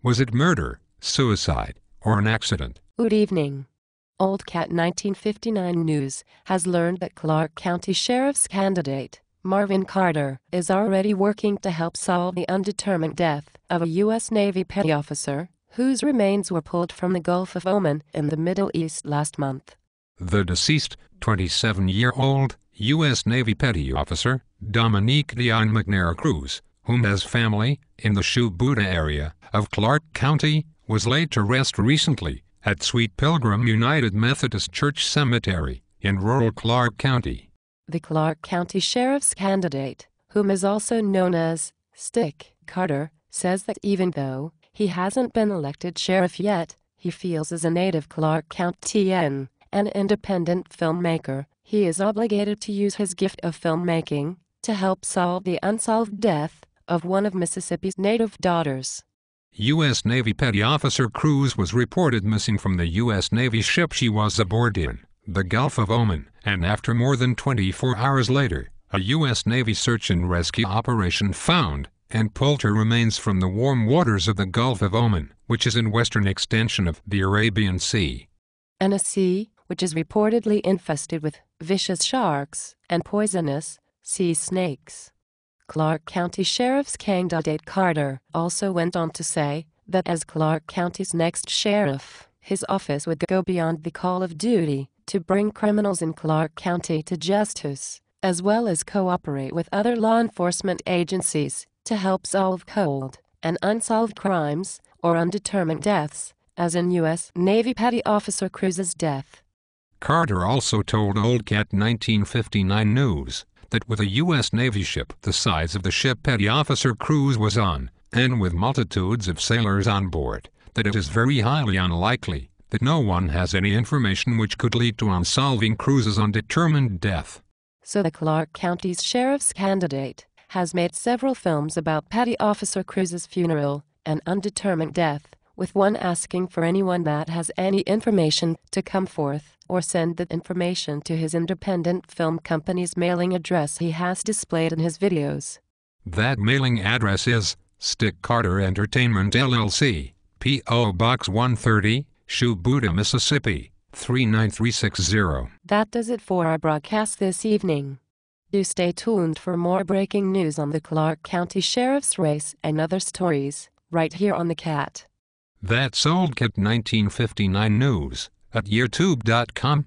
Was it murder, suicide, or an accident? Good evening. oldcat1959 News has learned that Clark County Sheriff's candidate, Marvin Carter, is already working to help solve the undetermined death of a U.S. Navy petty officer whose remains were pulled from the Gulf of Oman in the Middle East last month. The deceased, 27-year-old, U.S. Navy petty officer, Dominique Dionne McNair Cruz, whom has family in the Shubuta area of Clark County, was laid to rest recently at Sweet Pilgrim United Methodist Church Cemetery in rural Clark County. The Clark County Sheriff's candidate, whom is also known as Stick Carter, says that even though he hasn't been elected sheriff yet, he feels as a native Clark Countian, an independent filmmaker, he is obligated to use his gift of filmmaking to help solve the unsolved death of one of Mississippi's native daughters. U.S. Navy Petty Officer Cruz was reported missing from the U.S. Navy ship she was aboard in the Gulf of Oman, and after more than 24 hours later, a U.S. Navy search and rescue operation found and pulled her remains from the warm waters of the Gulf of Oman, which is in western extension of the Arabian Sea. And a sea which is reportedly infested with vicious sharks and poisonous sea snakes. Clark County Sheriff's candidate Carter also went on to say that as Clark County's next sheriff, his office would go beyond the call of duty to bring criminals in Clark County to justice, as well as cooperate with other law enforcement agencies to help solve cold and unsolved crimes or undetermined deaths, as in U.S. Navy Petty Officer Cruz's death. Carter also told oldcat1959 News that with a U.S. Navy ship the size of the ship Petty Officer Cruz was on, and with multitudes of sailors on board, that it is very highly unlikely that no one has any information which could lead to unsolving Cruz's undetermined death. So the Clark County's sheriff's candidate has made several films about Petty Officer Cruz's funeral and undetermined death, with one asking for anyone that has any information to come forth or send that information to his independent film company's mailing address he has displayed in his videos. That mailing address is Stick Carter Entertainment LLC, P.O. Box 130, Shubuta, Mississippi, 39360. That does it for our broadcast this evening. Do stay tuned for more breaking news on the Clark County Sheriff's race and other stories, right here on the Cat. That's oldcat1959 News at youtube.com.